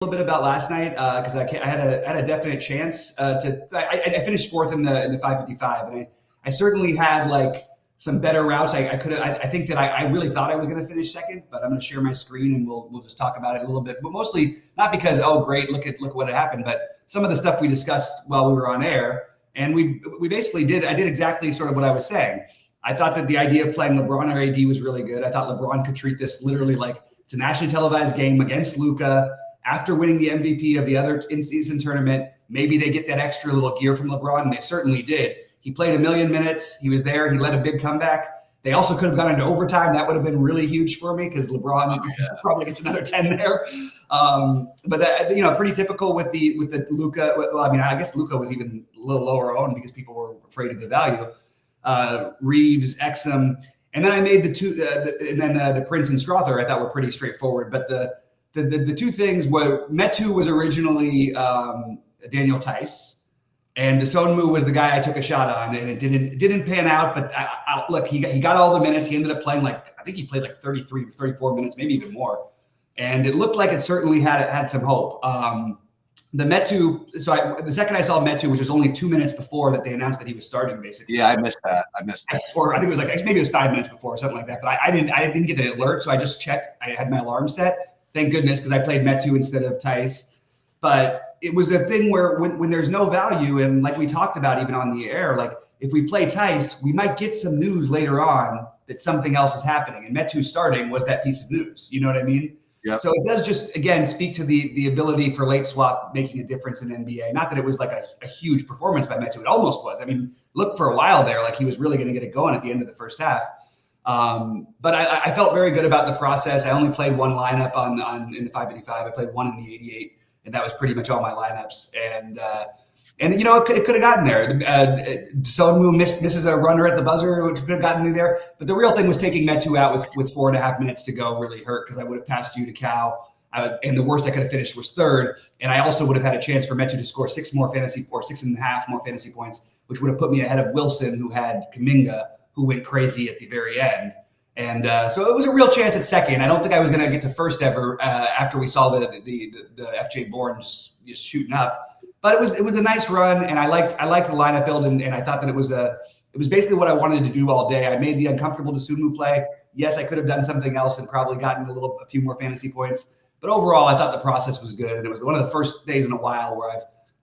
little bit about last night because I had a definite chance I finished fourth in the 555, and I certainly had like some better routes. I could have. I think that I really thought I was going to finish second, but I'm going to share my screen and we'll just talk about it a little bit. But mostly not because oh great look what happened, but some of the stuff we discussed while we were on air, and we basically did. I did exactly sort of what I was saying. I thought that the idea of playing LeBron or AD was really good. I thought LeBron could treat this literally like it's a nationally televised game against Luka. After winning the MVP of the other in-season tournament, maybe they get that extra little gear from LeBron, and they certainly did. He played a million minutes. He was there. He led a big comeback. They also could have gone into overtime. That would have been really huge for me because LeBron probably gets another 10 there. But that, pretty typical with the Luka. Well, I mean, I guess Luka was even a little lower owned because people were afraid of the value. Reeves, Exum, and then I made the Prince and Strother I thought were pretty straightforward. But the two things were Metu was originally Daniel Tice, and Desonmu was the guy I took a shot on, and it didn't pan out. But look, he got all the minutes. He ended up playing I think he played like 33, 34 minutes, maybe even more, and it looked like it certainly had some hope. The Metu, the second I saw Metu, which was only 2 minutes before that they announced that he was starting, basically. Yeah, I missed that. Or I think it was maybe it was 5 minutes before or something like that. But I didn't get the alert, so I just checked. I had my alarm set. Thank goodness, because I played Metu instead of Tice. But it was a thing where when there's no value, and like we talked about even on the air, like if we play Tice, we might get some news later on that something else is happening. And Metu starting was that piece of news. You know what I mean? Yeah. So it does just, again, speak to the ability for late swap making a difference in NBA. Not that it was like a huge performance by Metu. It almost was. I mean, look, for a while there, like he was really going to get it going at the end of the first half. But I felt very good about the process. I only played one lineup in the 555. I played one in the 88, and that was pretty much all my lineups. And it could have gotten there. Sonmu misses a runner at the buzzer, which could have gotten me there. But the real thing was taking Metu out with 4.5 minutes to go really hurt because I would have passed you to Cal. And the worst I could have finished was third. And I also would have had a chance for Metu to score 6.5 more fantasy points, which would have put me ahead of Wilson, who had Kuminga, who went crazy at the very end. And so it was a real chance at second. I don't think I was going to get to first ever after we saw the FJ Bourne just shooting up. But it was a nice run, and I liked the lineup build, and I thought that it was basically what I wanted to do all day. I made the uncomfortable Desonmu play. Yes, I could have done something else and probably gotten a few more fantasy points. But overall, I thought the process was good, and it was one of the first days in a while where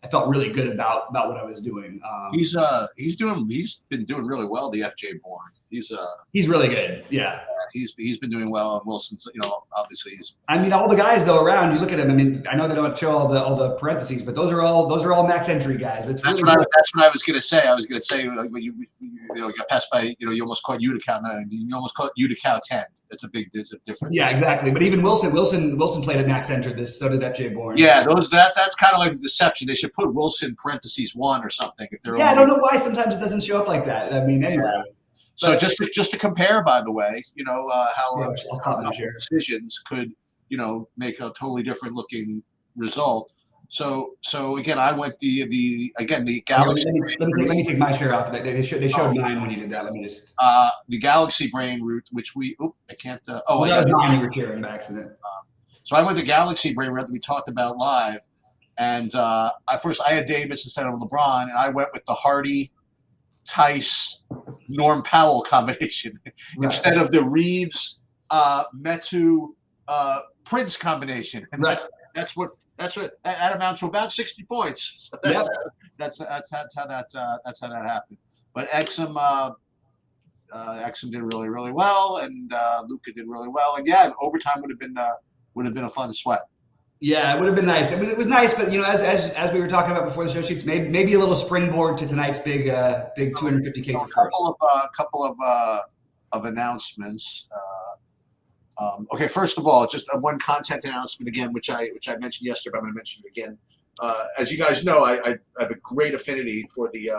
I felt really good about what I was doing. He's been doing really well. The FJ Bourne. He's really good. Yeah. He's been doing well. And Wilson's, obviously he's. I mean, all the guys though around. You look at them. I mean, I know they don't show all the parentheses, but those are all max entry guys. That's what I was going to say. I was going to say when you got passed by, you almost caught you to count 9. You almost caught you to count 10. There's a difference. Yeah, exactly. But even Wilson played at max enter. So did FJ Bourne. Yeah, that's kind of like a deception. They should put Wilson parentheses 1 or something. I don't know why sometimes it doesn't show up like that. I mean, anyway. Yeah. So just to compare, by the way, how decisions could make a totally different looking result. So again, I went the Galaxy. Let me take my share off of it. They showed 9 when you did that. Let me just the Galaxy Brain route, which I can't. That was 9 you were sharing by accident. So I went to Galaxy Brain route that we talked about live, and I had Davis instead of LeBron, and I went with the Hardy, Tice, Norm Powell combination instead of the Reeves, Metu, Prince combination, and that's what that amounts to about 60 points. So that's how that happened. But Exum did really, really well, and Luka did really well, and overtime would have been a fun sweat. Yeah, it would have been nice. It was nice, but as we were talking about before the show sheets, maybe a little springboard to tonight's big 250K for first. A couple of announcements. Okay, first of all, just one content announcement again, which I mentioned yesterday, but I'm going to mention it again. As you guys know, I have a great affinity for the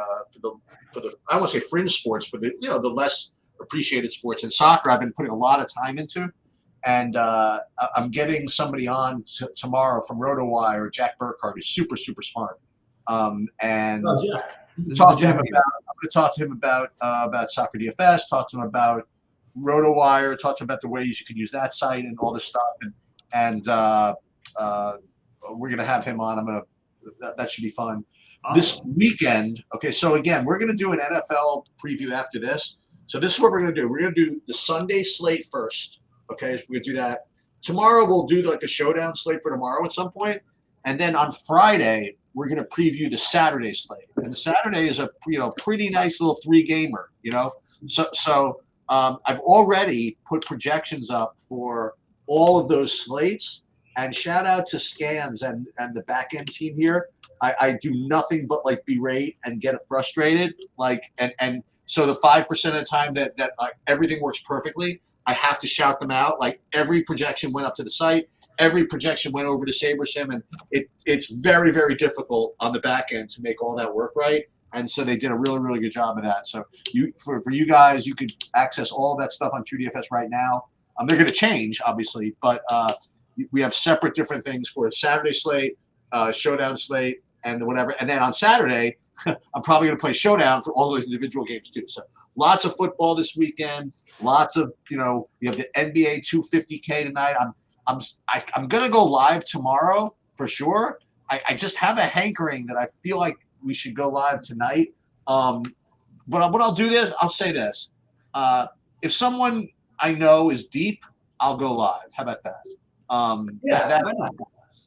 I won't say fringe sports, for the the less appreciated sports. And soccer, I've been putting a lot of time into. And I'm getting somebody on tomorrow from RotoWire, Jack Burkhardt, who's super, super smart. And I'm going to talk to him about Soccer DFS, talk to him about RotoWire, talk to him about the ways you can use that site and all this stuff. And we're gonna have him on. That should be fun. Awesome. This weekend. Okay, so again, we're gonna do an NFL preview after this. So this is what we're gonna do. We're gonna do the Sunday slate first. Okay, we're gonna do that. Tomorrow we'll do like a showdown slate for tomorrow at some point, and then on Friday we're gonna preview the Saturday slate. And the Saturday is a pretty nice little 3-gamer. So I've already put projections up for all of those slates. And shout out to Scans and the back end team here. I do nothing but like berate and get frustrated. And so the 5% of the time that everything works perfectly, I have to shout them out. Like every projection went up to the site, every projection went over to SaberSim, and it's very, very difficult on the back end to make all that work right. And so they did a really, really good job of that. So for you guys, you could access all of that stuff on QDFS right now. They're going to change, obviously, but we have separate different things for a Saturday slate, showdown slate, and whatever. And then on Saturday, I'm probably going to play showdown for all those individual games too. So lots of football this weekend. Lots of we have the NBA 250K tonight. I'm going to go live tomorrow for sure. I just have a hankering that I feel like we should go live tonight. But what I'll do this, I'll say this: if someone I know is deep, I'll go live. How about that?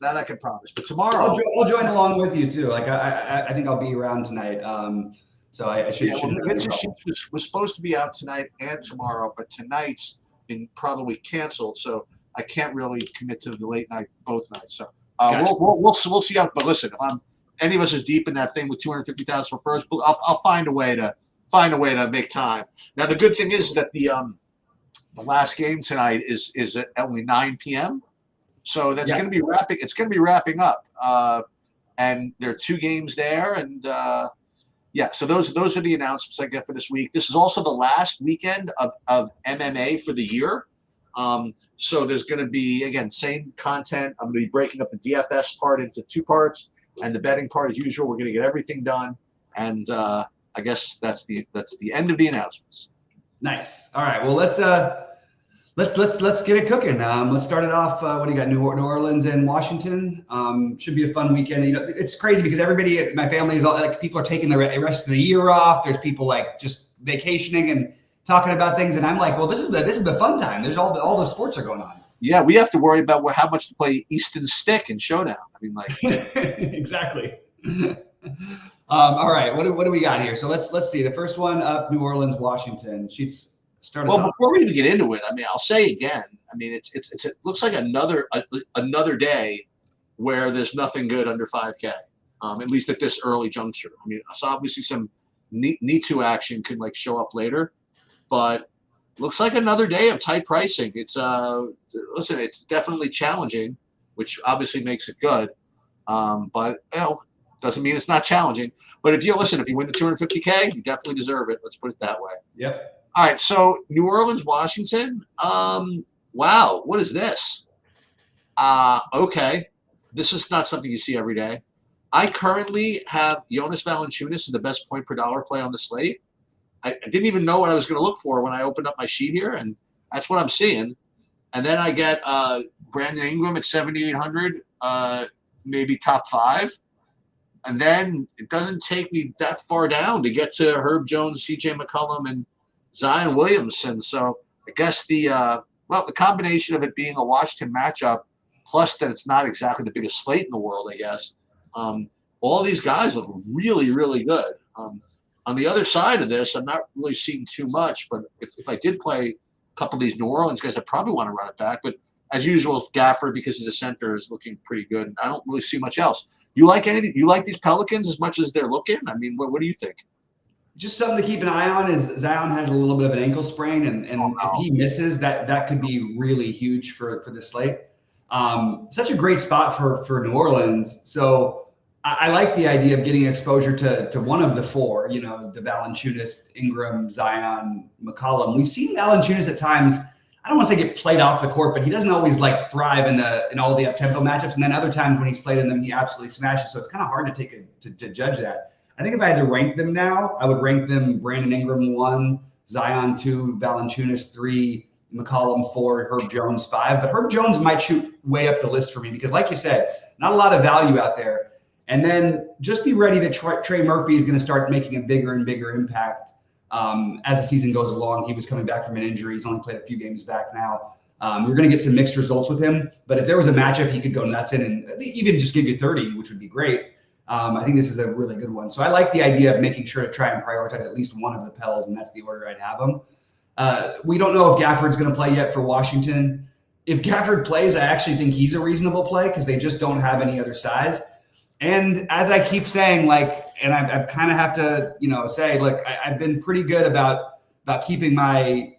That I can promise. But tomorrow I'll join along with you too. Like I think I'll be around tonight. So I should. Vincent Sheets was supposed to be out tonight and tomorrow, but tonight's been probably canceled, so I can't really commit to the late night both nights. So Gotcha. we'll see how. But listen, if any of us is deep in that thing with 250,000 for first, I'll find a way to make time. Now the good thing is that the last game tonight is at only 9 p.m. So that's going to be wrapping. It's going to be wrapping up, and there are 2 games there, and so those are the announcements I get for this week. This is also the last weekend of MMA for the year. So there's going to be, again, same content. I'm going to be breaking up the DFS part into 2 parts, and the betting part as usual. We're going to get everything done, and I guess that's the end of the announcements. Nice. All right. Well, let's get it cooking. Let's start it off. What do you got? New Orleans and Washington. Should be a fun weekend. It's crazy because everybody, my family is all like, people are taking the rest of the year off. There's people like just vacationing and talking about things, and I'm like, well, this is the fun time. There's all the sports are going on. Yeah, we have to worry about how much to play Easton Stick and Showdown. I mean, like exactly. All right, what do we got here? So let's see. The first one up, New Orleans, Washington. She's started. Well, before we even get into it, I mean, I'll say again. I mean, it looks like another day where there's nothing good under 5K. At least at this early juncture. I mean, so obviously some need to action can like show up later, but looks like another day of tight pricing. It's listen, it's definitely challenging, which obviously makes it good. But doesn't mean it's not challenging. But if you win the 250K, you definitely deserve it. Let's put it that way. Yep. All right. So New Orleans, Washington. Wow. What is this? Okay. This is not something you see every day. I currently have Jonas Valanciunas as the best point per dollar play on the slate. I didn't even know what I was going to look for when I opened up my sheet here, and that's what I'm seeing. And then I get Brandon Ingram at 7,800, maybe top 5. And then it doesn't take me that far down to get to Herb Jones, C.J. McCollum, and Zion Williamson. So I guess the combination of it being a Washington matchup, plus that it's not exactly the biggest slate in the world, I guess. All these guys look really, really good. On the other side of this, I'm not really seeing too much, but if I did play a couple of these New Orleans guys, I probably want to run it back. But as usual, Gafford, because he's a center, is looking pretty good. I don't really see much else. You like anything? You like these Pelicans as much as they're looking? I mean, what do you think? Just something to keep an eye on is Zion has a little bit of an ankle sprain, and if he misses, that could be really huge for the slate. Such a great spot for New Orleans. So I like the idea of getting exposure to one of the 4, the Valanciunas, Ingram, Zion, McCollum. We've seen Valanciunas at times, I don't want to say get played off the court, but he doesn't always like thrive in all the up-tempo matchups. And then other times when he's played in them, he absolutely smashes. So it's kind of hard to judge that. I think if I had to rank them now, I would rank them Brandon Ingram 1, Zion 2, Valanciunas 3, McCollum 4, Herb Jones 5. But Herb Jones might shoot way up the list for me because, like you said, not a lot of value out there. And then just be ready that Trey Murphy is going to start making a bigger and bigger impact as the season goes along. He was coming back from an injury. He's only played a few games back now. You're going to get some mixed results with him. But if there was a matchup he could go nuts in and even just give you 30, which would be great, I think this is a really good one. So I like the idea of making sure to try and prioritize at least one of the Pels, and that's the order I'd have them. We don't know if Gafford's going to play yet for Washington. If Gafford plays, I actually think he's a reasonable play because they just don't have any other size. And as I keep saying, like, and I kind of have to, say, look, I've been pretty good about keeping my,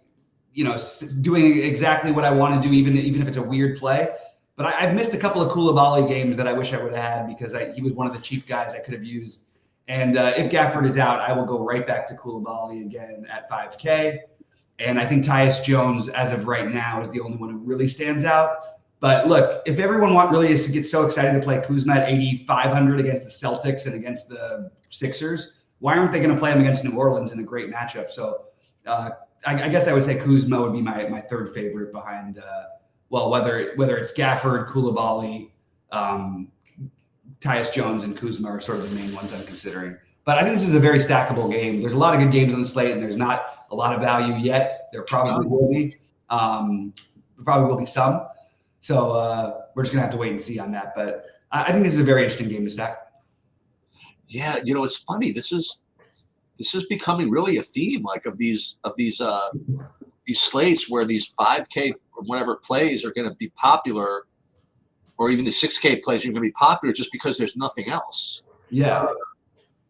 doing exactly what I want to do, even if it's a weird play. But I've missed a couple of Koulibaly games that I wish I would have had because he was one of the cheap guys I could have used. And if Gafford is out, I will go right back to Koulibaly again at 5K. And I think Tyus Jones, as of right now, is the only one who really stands out. But look, if everyone really is to get so excited to play Kuzma at 8,500 against the Celtics and against the Sixers, why aren't they going to play him against New Orleans in a great matchup? So I guess I would say Kuzma would be my third favorite behind, whether it's Gafford, Koulibaly, Tyus Jones, and Kuzma are sort of the main ones I'm considering. But I think this is a very stackable game. There's a lot of good games on the slate, and there's not a lot of value yet. There probably will be. There probably will be some. So we're just going to have to wait and see on that. But I think this is a very interesting game to stack. Yeah, it's funny. This is becoming really a theme, like of these slates where these 5K or whatever plays are going to be popular, or even the 6K plays are going to be popular just because there's nothing else. Yeah.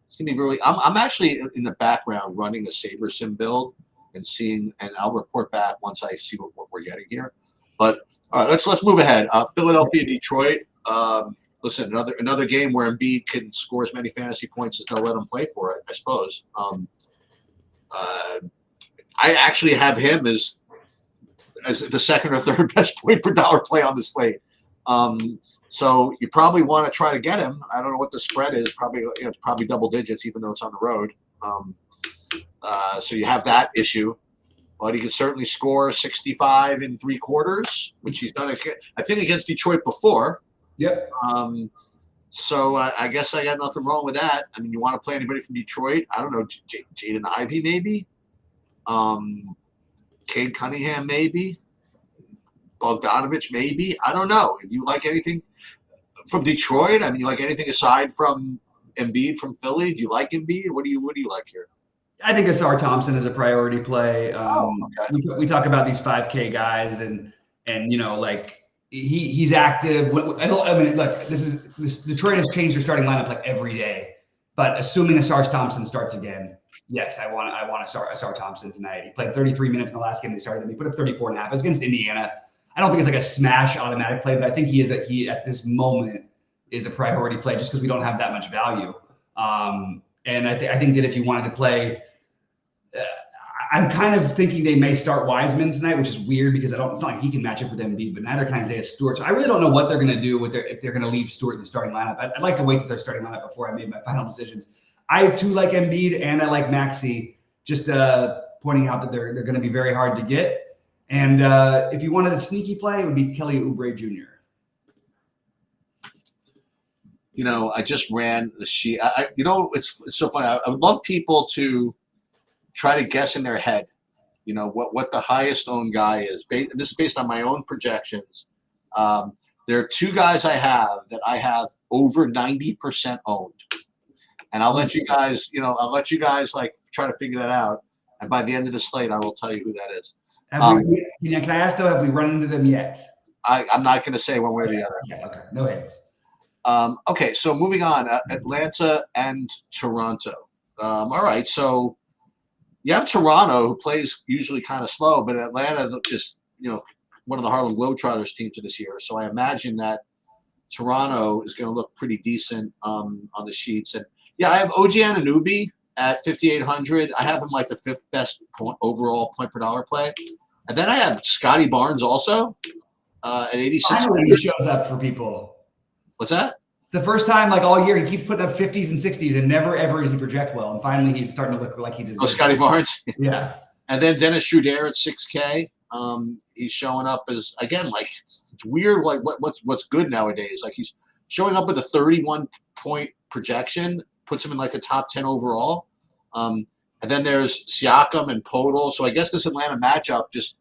It's going to be really. I'm actually in the background running a Saber Sim build and seeing, and I'll report back once I see what we're getting here. But all right, let's move ahead. Philadelphia, Detroit. Listen, another game where Embiid can score as many fantasy points as they'll let him play for it, I suppose. I actually have him as the second or third best point per dollar play on the slate. So you probably want to try to get him. I don't know what the spread is. It's probably double digits, even though it's on the road. So you have that issue. But he can certainly score 65 in 3 quarters, which he's done, I think, against Detroit before. Yep. So I guess I got nothing wrong with that. I mean, you want to play anybody from Detroit? I don't know, Jaden Ivey maybe, Cade Cunningham maybe, Bogdanovich maybe. I don't know. If you like anything from Detroit, I mean, you like anything aside from Embiid from Philly? Do you like Embiid? What do you like here? I think Asar Thompson is a priority play. Okay. We talk about these 5K guys, and like he's active. I mean, look, Detroit has changed their starting lineup like every day. But assuming Asar Thompson starts again, yes, I want Asar Thompson tonight. He played 33 minutes in the last game they started. He put up 34 and a half. It was against Indiana. I don't think it's like a smash automatic play, but I think he at this moment is a priority play just because we don't have that much value. And I think that if you wanted to play, I'm kind of thinking they may start Wiseman tonight, which is weird because it's not like he can match up with Embiid, but neither can Isaiah Stewart. So I really don't know what they're going to do if they're going to leave Stewart in the starting lineup. I'd like to wait till their starting lineup before I made my final decisions. I too like Embiid and I like Maxey. Just pointing out that they're going to be very hard to get. And if you wanted a sneaky play, it would be Kelly Oubre Jr. I just ran the sheet. It's so funny. I would love people to try to guess in their head, what the highest owned guy is. This is based on my own projections. There are 2 guys I have over 90% owned, and I'll let you guys, like try to figure that out. And by the end of the slate, I will tell you who that is. Can I ask though? Have we run into them yet? I'm not going to say one way or the other. Okay. No hits. Okay, so moving on, Atlanta and Toronto. All right, so you have Toronto, who plays usually kind of slow, but Atlanta just, one of the Harlem Globetrotters teams of this year. So I imagine that Toronto is going to look pretty decent on the sheets. And yeah, I have OG Anunoby at 5,800. I have him like the 5th best overall point per dollar play. And then I have Scotty Barnes also at 86. Finally, he shows up for people. What's that? The first time, like all year, he keeps putting up 50s and 60s, and never ever does he project well. And finally, he's starting to look like he deserves. Oh, Scotty Barnes. Yeah. And then Dennis Schroeder at 6K. He's showing up as, again, like it's weird. Like what's good nowadays? Like he's showing up with a 31-point projection puts him in like the top 10 overall. And then there's Siakam and Podol. So I guess this Atlanta matchup just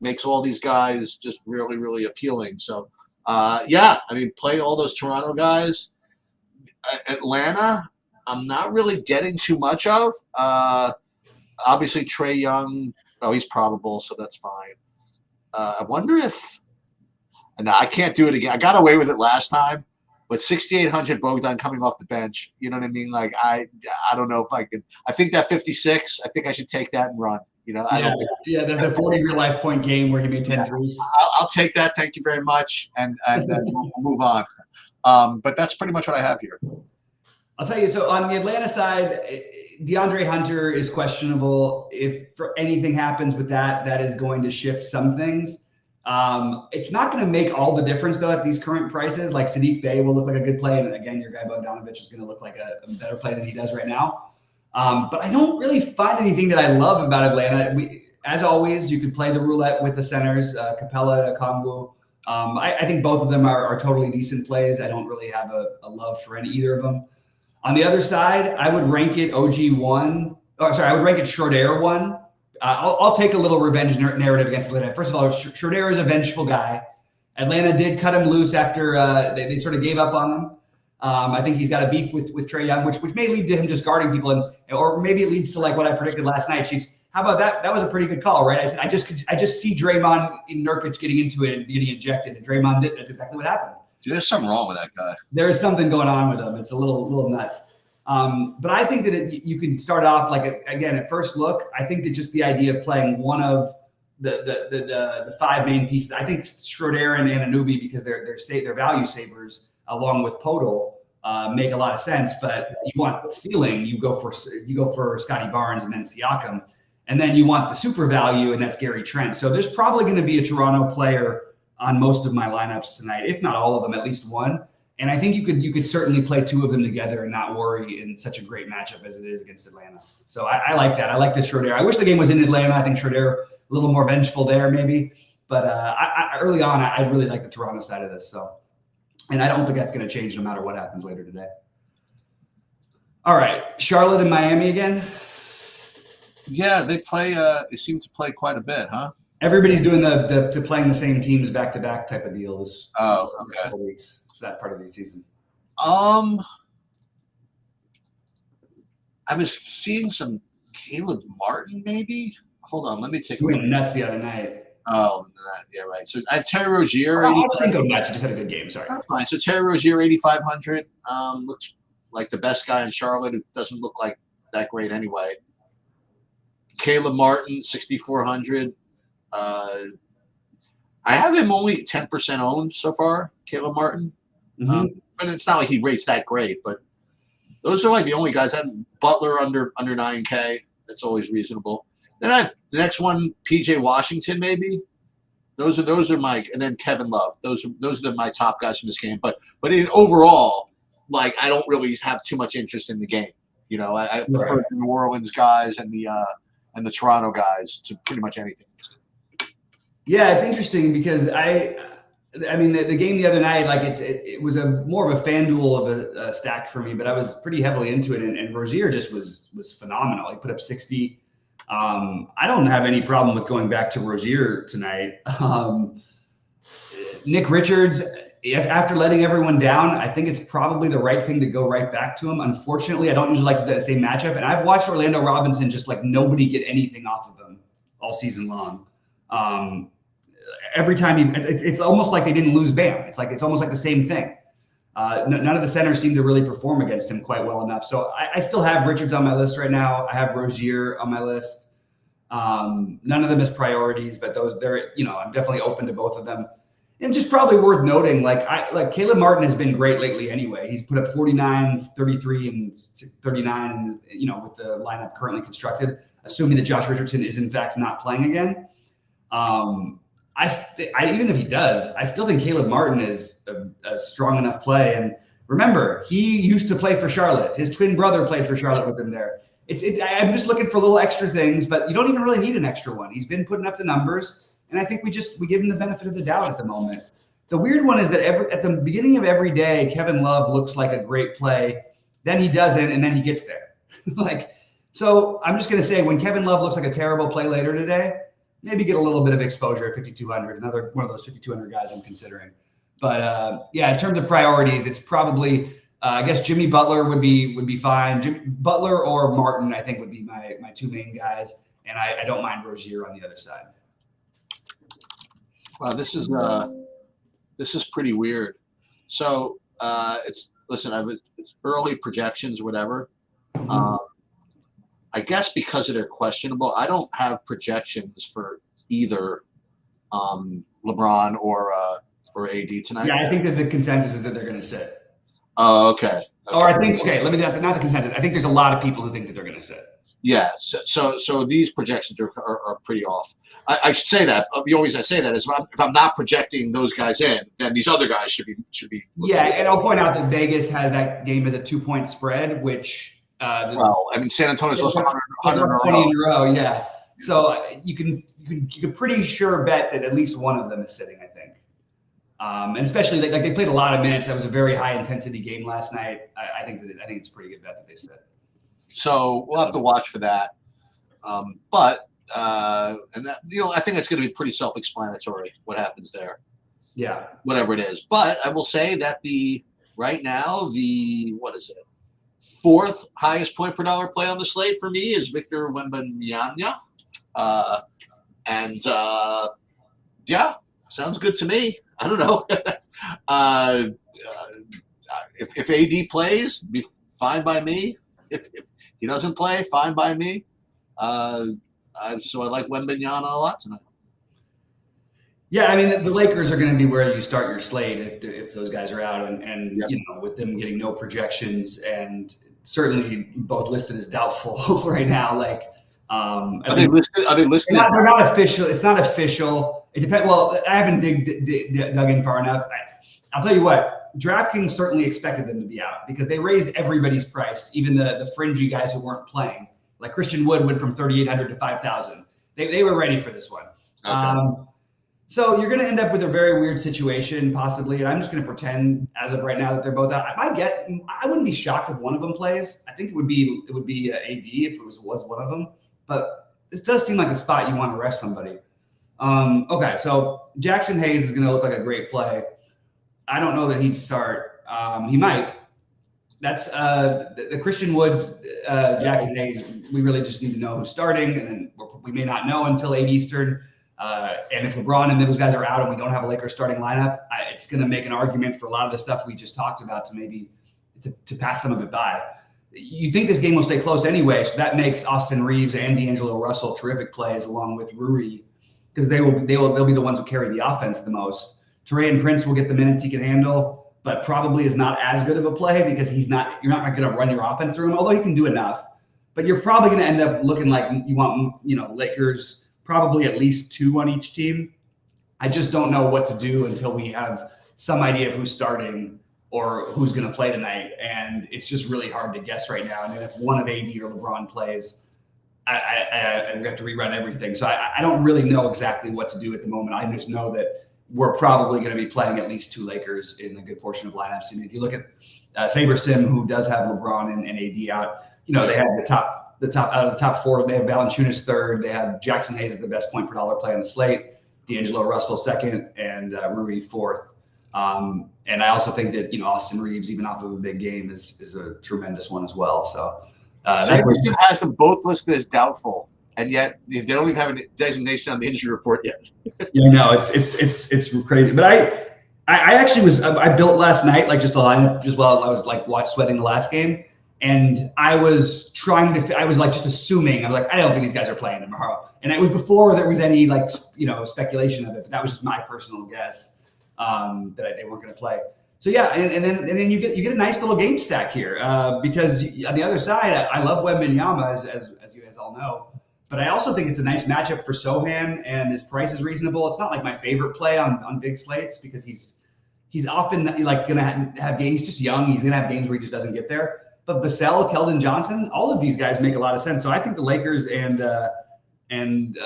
makes all these guys just really, really appealing. So, yeah, I mean, play all those Toronto guys. Atlanta, I'm not really getting too much of. Obviously, Trae Young, he's probable, so that's fine. I wonder if – no, I can't do it again. I got away with it last time, but 6,800 Bogdan coming off the bench, you know what I mean? Like, I don't know if I can – I think that 56, I think I should take that and run. You know, I don't think the 40 real-life point game where he made 10 threes. I'll take that. Thank you very much, and we'll move on. But that's pretty much what I have here. I'll tell you, so on the Atlanta side, DeAndre Hunter is questionable. If anything happens with that, that is going to shift some things. It's not going to make all the difference, though, at these current prices. Like Sadiq Bey will look like a good play, and again, your guy Bogdanovich is going to look like a better play than he does right now. But I don't really find anything that I love about Atlanta. As always, you can play the roulette with the centers, Capella, Okongwu. I think both of them are totally decent plays. I don't really have a love for either of them. On the other side, I would rank it OG 1. I would rank it Schroeder 1. I'll take a little revenge narrative against Atlanta. First of all, Schroeder is a vengeful guy. Atlanta did cut him loose after they sort of gave up on him. I think he's got a beef with Trae Young, which may lead to him just guarding people, or maybe it leads to like what I predicted last night. Chiefs, how about that? That was a pretty good call, right? I said I just see Draymond in Nurkic getting into it and getting ejected, and Draymond did. That's exactly what happened. Dude, there's something wrong with that guy. There is something going on with him. It's a little nuts. But I think that you can start off again at first look. I think that just the idea of playing one of the five main pieces. I think Schroeder and Anunoby, because they're value savers along with Podol, make a lot of sense. But you want ceiling, you go for Scotty Barnes and then Siakam, and then you want the super value, and that's Gary Trent. So there's probably going to be a Toronto player on most of my lineups tonight, if not all of them, at least one. And I think you could certainly play two of them together and not worry in such a great matchup as it is against Atlanta. So I like that. I like the Schroeder. I wish the game was in Atlanta. I think Schroeder a little more vengeful there maybe. But early on, I really like the Toronto side of this. So, and I don't think that's going to change no matter what happens later today. All right, Charlotte and Miami again. Yeah, they play. They seem to play quite a bit, huh? Everybody's doing the playing the same teams back to back type of deal this couple weeks. It's that part of the season. I was seeing some Caleb Martin, maybe. Hold on, let me take. You went nuts the other night. Oh, yeah, right. So I have Terry Rozier. I didn't go nuts. You just had a good game. Sorry. That's fine. So Terry Rozier, 8,500. Looks like the best guy in Charlotte. It doesn't look like that great anyway. Caleb Martin, 6,400. I have him only 10% owned so far, Caleb Martin. Mm-hmm. But it's not like he rates that great. But those are like the only guys. I have Butler under 9K. That's always reasonable. Then I have the next one, PJ Washington, maybe. Those are my, and then Kevin Love. Those are my top guys from this game. But overall, like I don't really have too much interest in the game. You know, I prefer the New Orleans guys and the Toronto guys to pretty much anything. Yeah, it's interesting because I mean the game the other night, like it was more of a FanDuel of a stack for me, but I was pretty heavily into it, and Rozier just was phenomenal. He put up 60. I don't have any problem with going back to Rozier tonight. Nick Richards, after letting everyone down, I think it's probably the right thing to go right back to him. Unfortunately, I don't usually like to do that same matchup, and I've watched Orlando Robinson just like nobody get anything off of him all season long. Every time it's almost like they didn't lose Bam. It's almost like the same thing. None of the centers seem to really perform against him quite well enough. So I still have Richards on my list right now. I have Rozier on my list. None of them as priorities, but I'm definitely open to both of them. And just probably worth noting, like Caleb Martin has been great lately anyway. He's put up 49, 33, and 39, and with the lineup currently constructed, assuming that Josh Richardson is in fact not playing again. Even if he does, I still think Caleb Martin is a strong enough play. And remember, he used to play for Charlotte. His twin brother played for Charlotte with him there. I'm just looking for little extra things, but you don't even really need an extra one. He's been putting up the numbers, and I think we give him the benefit of the doubt at the moment. The weird one is that at the beginning of every day, Kevin Love looks like a great play. Then he doesn't, and then he gets there. So I'm just going to say when Kevin Love looks like a terrible play later today, maybe get a little bit of exposure at 5,200. Another one of those 5,200 guys I'm considering. But yeah, in terms of priorities, it's probably I guess Jimmy Butler would be fine. Butler or Martin, I think, would be my two main guys, and I don't mind Rozier on the other side. Well, this is pretty weird. So it's early projections, whatever. I guess because of their questionable, I don't have projections for either LeBron or AD tonight. Yeah, I think that the consensus is that they're going to sit. Oh, okay. Or I think let me not the consensus. I think there's a lot of people who think that they're going to sit. Yeah. So these projections are pretty off. I should say that. The only reason I say that is if I'm not projecting those guys in, then these other guys should be. Yeah, and I'll point out that Vegas has that game as a 2-point spread, which. Well, I mean, San Antonio's lost 100 in a row. Yeah, so you can pretty sure bet that at least one of them is sitting. I think, and especially like they played a lot of minutes. That was a very high intensity game last night. I think it's a pretty good bet that they sit. So we'll have to watch for that. But and that, I think it's going to be pretty self-explanatory what happens there. Yeah, whatever it is. But I will say that right now what is it? Fourth highest point per dollar play on the slate for me is Victor Wembanyama. Yeah, sounds good to me. I don't know. If AD plays, be fine by me. If he doesn't play, fine by me. So I like Wembanyama a lot tonight. Yeah, I mean the Lakers are going to be where you start your slate if those guys are out, and yep. With them getting no projections and certainly both listed as doubtful right now. Are they listed? They're not official. It's not official. It depends. Well, I haven't dug in far enough. I'll tell you what. DraftKings certainly expected them to be out because they raised everybody's price, even the fringy guys who weren't playing. Like Christian Wood went from 3,800 to 5,000. They were ready for this one. Okay. So you're going to end up with a very weird situation, possibly, and I'm just going to pretend as of right now that they're both out. I wouldn't be shocked if one of them plays. I think it would be AD if it was one of them. But this does seem like a spot you want to rest somebody. Okay, so Jackson Hayes is going to look like a great play. I don't know that he'd start. He might. That's the Christian Wood, Jackson Hayes. We really just need to know who's starting, and then we may not know until 8 Eastern. And if LeBron and those guys are out and we don't have a Lakers starting lineup, it's going to make an argument for a lot of the stuff we just talked about to maybe to pass some of it by. You think this game will stay close anyway, so that makes Austin Reeves and D'Angelo Russell terrific plays along with Rui because they'll be the ones who carry the offense the most. Taurean Prince will get the minutes he can handle, but probably is not as good of a play because you're not going to run your offense through him, although he can do enough. But you're probably going to end up looking like you want Lakers. Probably at least 2 on each team. I just don't know what to do until we have some idea of who's starting or who's going to play tonight. And it's just really hard to guess right now. And then if one of AD or LeBron plays, I have to rerun everything. So I don't really know exactly what to do at the moment. I just know that we're probably going to be playing at least 2 Lakers in a good portion of lineups. And if you look at Saber Sim, who does have LeBron and AD out, they have the top out of the top 4, they have Valanciunas third. They have Jackson Hayes as the best point per dollar play on the slate. D'Angelo Russell second, and Rui fourth. And I also think that Austin Reeves, even off of a big game, is a tremendous one as well. So that has them both listed as doubtful, and yet they don't even have a designation on the injury report yet. No, it's crazy. But I actually I built last night just while I was sweating the last game. And I was just assuming, I don't think these guys are playing tomorrow. And it was before there was any speculation of it, but that was just my personal guess that they weren't going to play. So yeah, and then you get a nice little game stack here because on the other side, I love Wembanyama as you guys all know, but I also think it's a nice matchup for Sohan and his price is reasonable. It's not like my favorite play on big slates because he's often going to have games. He's just young. He's going to have games where he just doesn't get there. But Vassell, Keldon Johnson, all of these guys make a lot of sense. So I think the Lakers and and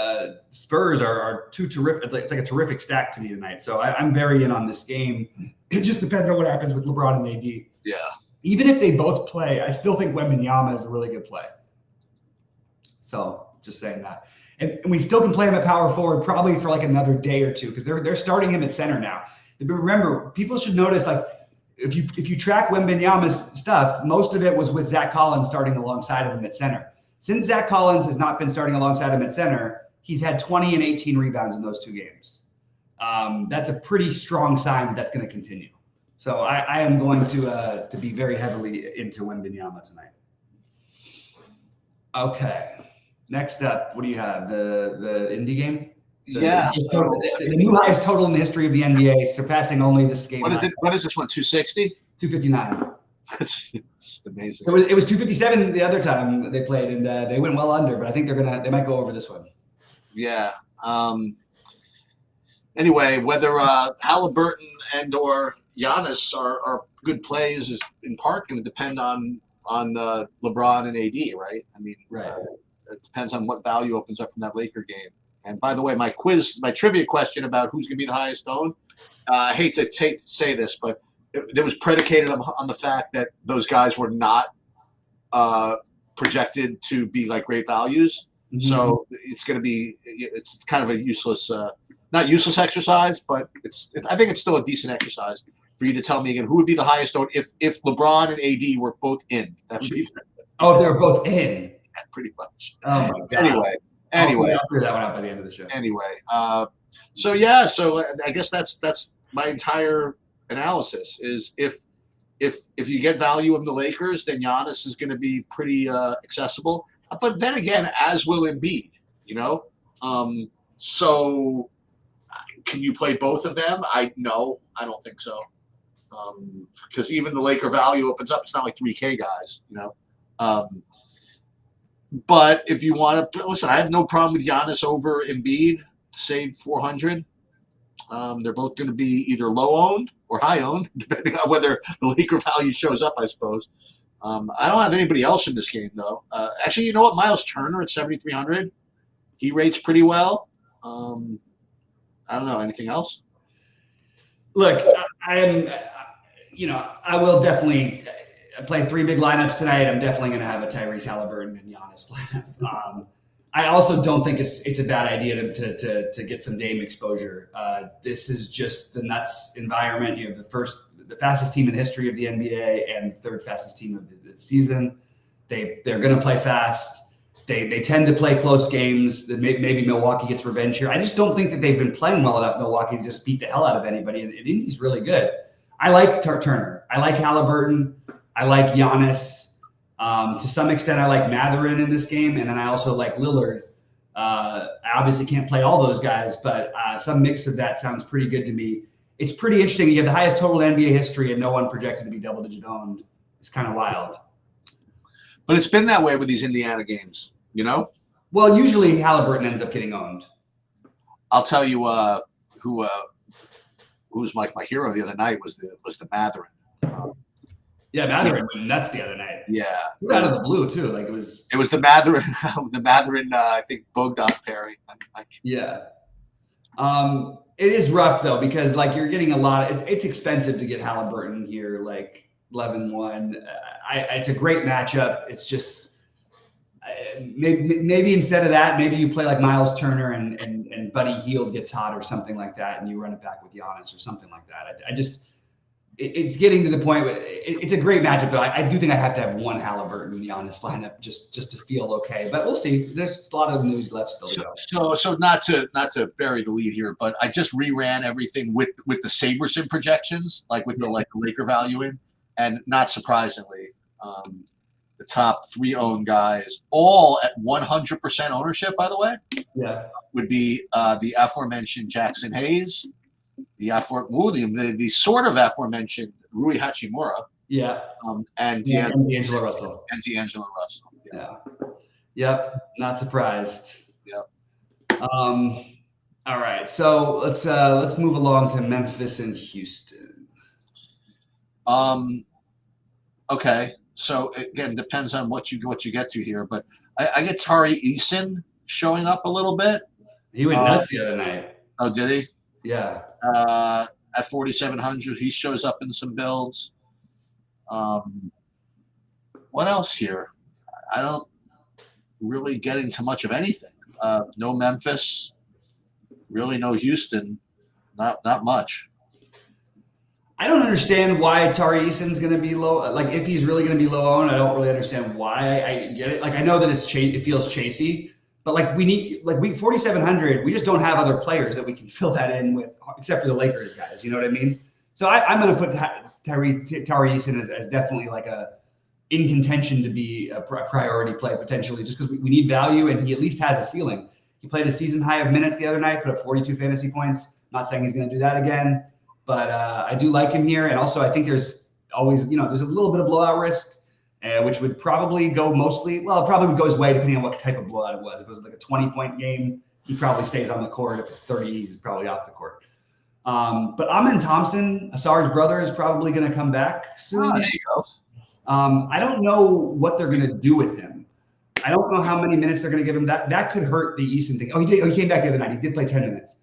Spurs are two terrific. It's like a terrific stack to me tonight. So I'm very in on this game. It just depends on what happens with LeBron and AD. Yeah. Even if they both play, I still think Wembanyama is a really good play. So just saying that. And we still can play him at power forward probably for like another day or two because they're starting him at center now. But remember, people should notice like if you track Wembanyama's stuff, most of it was with Zach Collins starting alongside of him at center. Since Zach Collins has not been starting alongside him at center, he's had 20 and 18 rebounds in those 2 games. That's a pretty strong sign that that's going to continue. So I am going to be very heavily into Wembanyama tonight. Okay. Next up, what do you have? The indie game? The new highest total in the history of the NBA, surpassing only this game. What is this one? 260? 259. It's amazing. It was 257 the other time they played, and they went well under. But I think they might go over this one. Yeah. Anyway, whether Halliburton and or Giannis are good plays is in part going to depend on LeBron and AD, right? I mean, right. It depends on what value opens up from that Laker game. And by the way, my trivia question about who's going to be the highest owned, I hate to say this, but it was predicated on the fact that those guys were not projected to be like great values. Mm-hmm. So it's kind of a useless, not useless exercise, but I think it's still a decent exercise for you to tell me again who would be the highest owned if LeBron and AD were both in. That would be. Oh, if they were both in. Yeah, pretty much. Oh my God. Anyway, I'll figure that one out by the end of the show. Anyway, so I guess that's my entire analysis is if you get value of the Lakers, then Giannis is going to be pretty accessible. But then again, as will Embiid, you know. So can you play both of them? No, I don't think so. Because even the Laker value opens up. It's not like 3K guys, you know. But if you want to listen, I have no problem with Giannis over Embiid to save 400. They're both going to be either low owned or high owned, depending on whether the Laker value shows up, I suppose. I don't have anybody else in this game, though. Actually, you know what? Miles Turner at 7,300. He rates pretty well. I don't know. Anything else? Look, I will definitely play 3 big lineups tonight. I'm definitely going to have a Tyrese Halliburton and Giannis lineup. I also don't think it's a bad idea to get some Dame exposure. This is just the nuts environment. You have the fastest team in the history of the NBA and the 3rd fastest team of the season. They're going to play fast. They tend to play close games. Maybe Milwaukee gets revenge here. I just don't think that they've been playing well enough, Milwaukee, to just beat the hell out of anybody. And Indy's really good. I like Turner. I like Halliburton. I like Giannis. To some extent, I like Mathurin in this game. And then I also like Lillard. I obviously can't play all those guys, but some mix of that sounds pretty good to me. It's pretty interesting. You have the highest total in NBA history and no one projected to be double-digit owned. It's kind of wild. But it's been that way with these Indiana games, you know? Well, usually Halliburton ends up getting owned. I'll tell you who was my hero the other night was the Mathurin. Yeah, Mathurin went nuts the other night. Yeah, it was out of the blue too. Like it was the Mathurin, I think Bogdan pairing. Yeah, it is rough though because like you're getting a lot. It's expensive to get Halliburton here, like 11-1. It's a great matchup. It's just maybe instead of that, maybe you play like Miles Turner and Buddy Hield gets hot or something like that, and you run it back with Giannis or something like that. It's getting to the point where it's a great matchup, though. I do think I have to have one Halliburton Giannis lineup just to feel okay. But we'll see. There's a lot of news left still to go. So not to bury the lead here, but I just reran everything with the SaberSim projections, like with the Laker value in, and not surprisingly, the top 3 owned guys, all at 100% ownership, by the way, would be the aforementioned Jackson Hayes. The sort of aforementioned Rui Hachimura. Yeah. And D'Angelo Russell. Yeah. Yep. Not surprised. Yep. All right. So let's move along to Memphis and Houston. Okay. So again, depends on what you get to here, but I get Tari Eason showing up a little bit. He went nuts the other night. Oh, did he? Yeah. At 4,700, he shows up in some builds. What else here? I don't really get into much of anything. No Memphis, really no Houston, not much. I don't understand why Tari Eason's going to be low. Like, if he's really going to be low owned, I don't really understand why. I get it. Like, I know that it feels chasey, but like we 4,700. We just don't have other players that we can fill that in with, except for the Lakers guys. You know what I mean? So I'm going to put Tari Eason as definitely like in contention to be a priority play potentially, just because we need value and he at least has a ceiling. He played a season high of minutes the other night, put up 42 fantasy points. Not saying he's going to do that again. But I do like him here. And also, I think there's always, there's a little bit of blowout risk, which would probably go mostly, well, it probably would go his way depending on what type of blowout it was. If it was like a 20-point game, he probably stays on the court. If it's 30, he's probably off the court. But Amin Thompson, Asar's brother, is probably going to come back soon. Oh, there you go. I don't know what they're going to do with him. I don't know how many minutes they're going to give him. That could hurt the Easton thing. Oh, he came back the other night. He did play 10 minutes.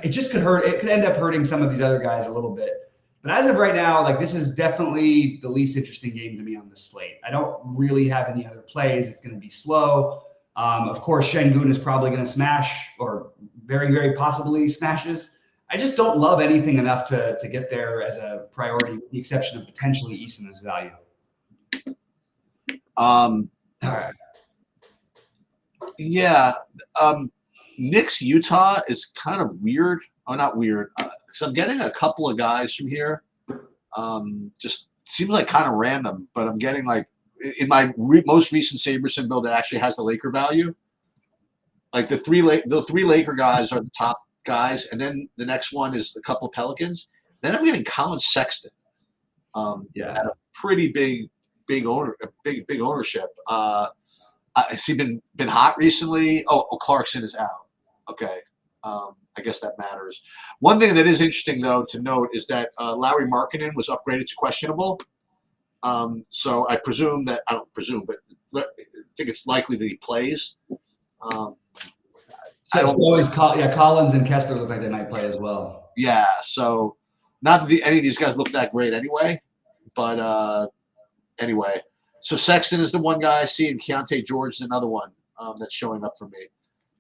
It just could hurt. It could end up hurting some of these other guys a little bit. But as of right now, like, this is definitely the least interesting game to me on the slate. I don't really have any other plays. It's going to be slow. Of course, Şengün is probably going to smash, or very, very possibly smashes. I just don't love anything enough to get there as a priority, with the exception of potentially Easton's value. All right. Yeah. Knicks Utah is kind of weird. Oh, not weird. So I'm getting a couple of guys from here. Just seems like kind of random, but I'm getting like in my most recent Saberson build that actually has the Laker value. Like the three Laker guys are the top guys, and then the next one is a couple of Pelicans. Then I'm getting Colin Sexton. At a pretty big ownership. Has he been hot recently? Oh, Clarkson is out. Okay. I guess that matters. One thing that is interesting, though, to note is that Lauri Markkanen was upgraded to questionable. So I presume that – I don't presume, but I think it's likely that he plays. Collins and Kessler look like they might play as well. Yeah, so not that any of these guys look that great anyway, but anyway. So Sexton is the one guy I see, and Keontae George is another one that's showing up for me.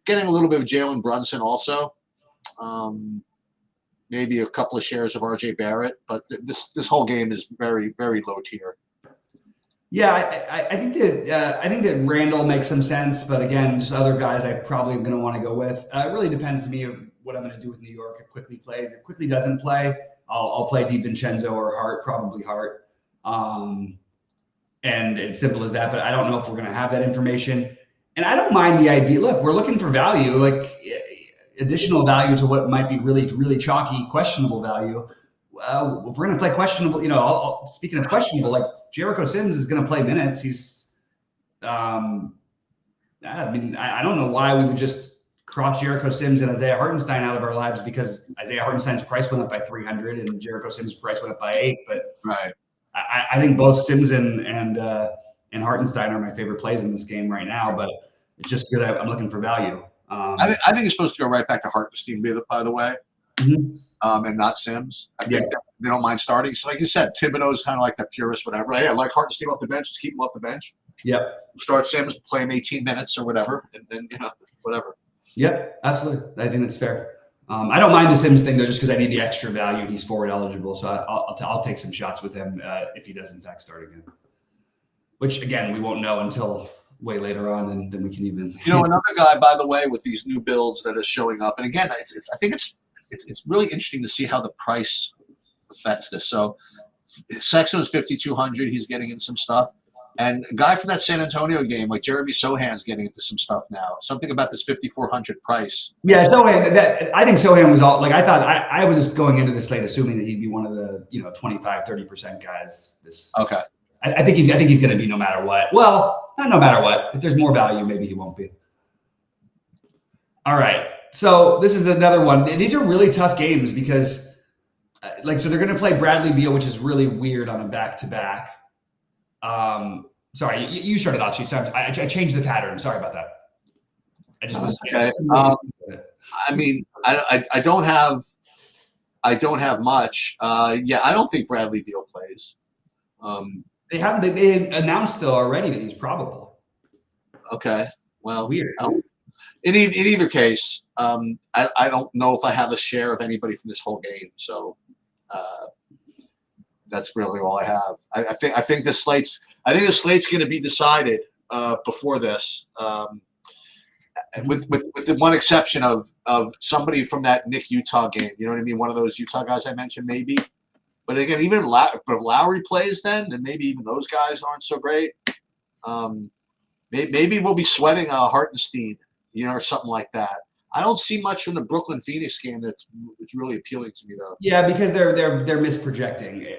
Getting a little bit of Jalen Brunson also. Maybe a couple of shares of RJ Barrett, but this whole game is very, very low tier. Yeah, I think that Randall makes some sense, but again, just other guys I probably am going to want to go with. It really depends to me of what I'm going to do with New York. If Quickly plays, if Quickly doesn't play, I'll play DiVincenzo or Hart, probably Hart. And it's simple as that. But I don't know if we're going to have that information. And I don't mind the idea. Look, we're looking for value, like additional value to what might be really, really chalky, questionable value. If we're going to play questionable, speaking of questionable, like Jericho Sims is going to play minutes. He's, I don't know why we would just cross Jericho Sims and Isaiah Hartenstein out of our lives, because Isaiah Hartenstein's price went up by 300 and Jericho Sims' price went up by 8. But right, I think both Sims and Hartenstein are my favorite plays in this game right now. But it's just because I'm looking for value. I think you're supposed to go right back to Hartenstein, by the way. Mm-hmm. And not Sims. I think they don't mind starting. So like you said, Thibodeau's kind of like that purist, whatever. Hey, I like Hartenstein off the bench. Just keep him off the bench. Yep. Start Sims, play him 18 minutes or whatever, and then, whatever. Yep, absolutely. I think that's fair. I don't mind the Sims thing, though, just because I need the extra value. He's forward eligible, so I'll take some shots with him if he does, in fact, start again. Which, again, we won't know until way later on, and then we can even. Another guy, by the way, with these new builds that is showing up, and again, I think it's really interesting to see how the price affects this. So Sexton is 5,200. He's getting in some stuff. And a guy from that San Antonio game, like Jeremy Sohan's getting into some stuff now. Something about this 5,400 price. Yeah, Sohan. I think Sohan was all like, I thought I was just going into this slate assuming that he'd be one of the 25-30% guys. Okay. I think he's going to be no matter what. Well, not no matter what. If there's more value, maybe he won't be. All right. So this is another one. These are really tough games because, so they're going to play Bradley Beal, which is really weird on a back-to-back. Sorry, you started off, Chief. I changed the pattern. Sorry about that. I just was okay. I mean, I don't have much. Yeah, I don't think Bradley Beal plays. They announced though already that he's probable. Okay, well, Weird. In either case, I don't know if I have a share of anybody from this whole game, so that's really all I have. I think the slate's going to be decided before this, with the one exception of somebody from that Nick Utah game. You know what I mean? One of those Utah guys I mentioned, maybe. But again, even if Lowry plays, then maybe even those guys aren't so great. Maybe we'll be sweating Hartenstein, or something like that. I don't see much from the Brooklyn Phoenix game that's really appealing to me, though. Yeah, because they're misprojecting.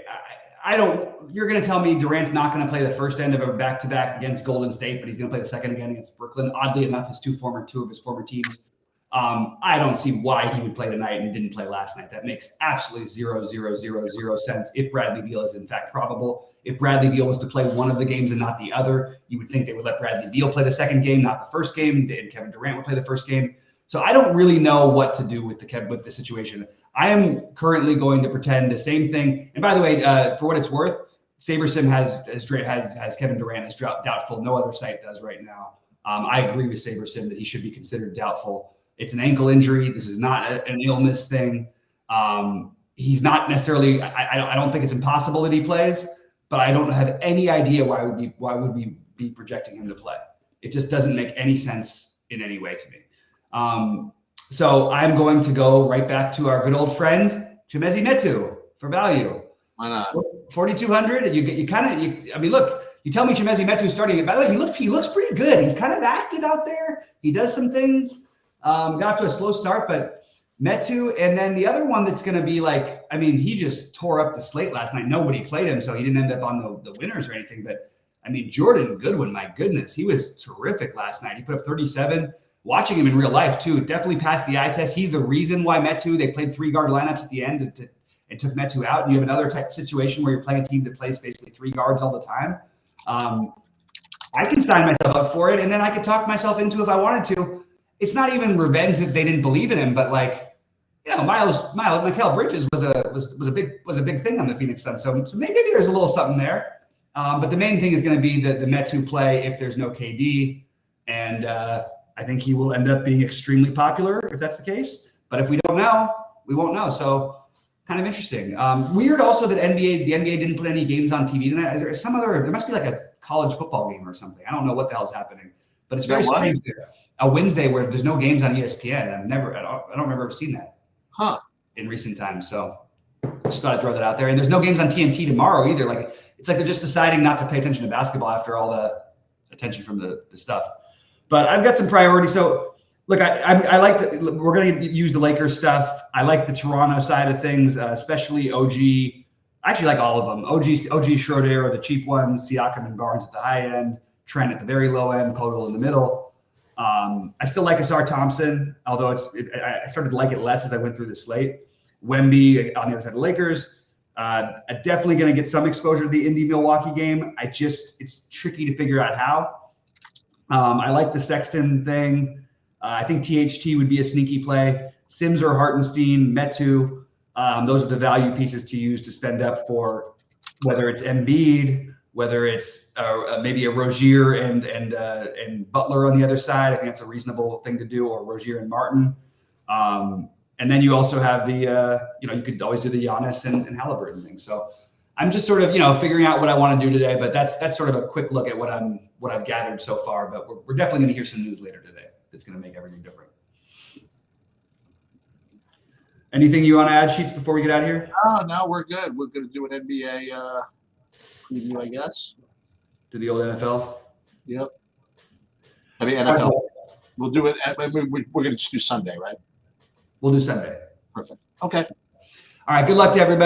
I don't. You're going to tell me Durant's not going to play the first end of a back-to-back against Golden State, but he's going to play the second again against Brooklyn. Oddly enough, two of his former teams. I don't see why he would play tonight and didn't play last night. That makes absolutely zero sense. If Bradley Beal is in fact probable, if Bradley Beal was to play one of the games and not the other, you would think they would let Bradley Beal play the second game, not the first game, and Kevin Durant would play the first game. So I don't really know what to do with the situation. I am currently going to pretend the same thing. And by the way, for what it's worth, SaberSim has Kevin Durant as doubtful. No other site does right now. I agree with SaberSim that he should be considered doubtful. It's an ankle injury. This is not an illness thing. He's not necessarily. I don't think it's impossible that he plays, but I don't have any idea why would we be projecting him to play. It just doesn't make any sense in any way to me. So I'm going to go right back to our good old friend Chimezie Metu for value. Why not? 4,200. I mean, look. You tell me Chimezie Metu starting. By the way, he looks pretty good. He's kind of active out there. He does some things. Got off to a slow start, but Metu, and then the other one that's going to be like, I mean, he just tore up the slate last night. Nobody played him, so he didn't end up on the winners or anything. But I mean, Jordan Goodwin, my goodness, he was terrific last night. He put up 37. Watching him in real life too, definitely passed the eye test. He's the reason why Metu, they played 3-guard lineups at the end and took Metu out. And you have another type situation where you're playing a team that plays basically 3 guards all the time. I can sign myself up for it, and then I could talk myself into if I wanted to. It's not even revenge that they didn't believe in him, but Mikal Bridges was a big thing on the Phoenix Suns. So maybe there's a little something there. But the main thing is going to be the Metu play if there's no KD, and I think he will end up being extremely popular if that's the case. But if we don't know, we won't know. So kind of interesting. Weird also that the NBA didn't put any games on TV tonight. There must be like a college football game or something. I don't know what the hell's happening, but it's very strange. A Wednesday where there's no games on ESPN. I don't remember ever seeing that in recent times. So just thought I'd throw that out there. And there's no games on TNT tomorrow either. It's like they're just deciding not to pay attention to basketball after all the attention from the stuff. But I've got some priorities. So look, I like that we're going to use the Lakers stuff. I like the Toronto side of things, especially OG. I actually like all of them. OG Schroeder are the cheap ones, Siakam and Barnes at the high end, Trent at the very low end, Poeltl in the middle. I still like Asar Thompson, although I started to like it less as I went through the slate. Wemby on the other side of the Lakers. Definitely going to get some exposure to the Indy-Milwaukee game. It's tricky to figure out how. I like the Sexton thing. I think THT would be a sneaky play. Sims or Hartenstein, Metu. Those are the value pieces to use to spend up for whether it's Embiid, whether it's maybe a Rozier and Butler on the other side. I think that's a reasonable thing to do, or Rozier and Martin. And then you also have you could always do the Giannis and Halliburton thing. So I'm just sort of, figuring out what I want to do today, but that's sort of a quick look at what I've gathered so far. But we're definitely going to hear some news later today that's going to make everything different. Anything you want to add, Sheets, before we get out of here? No, we're good. We're going to do an NBA preview, I guess. To the old NFL? Yep. I mean, NFL. We'll do it. We're going to just do Sunday, right? We'll do Sunday. Perfect. Okay. All right. Good luck to everybody.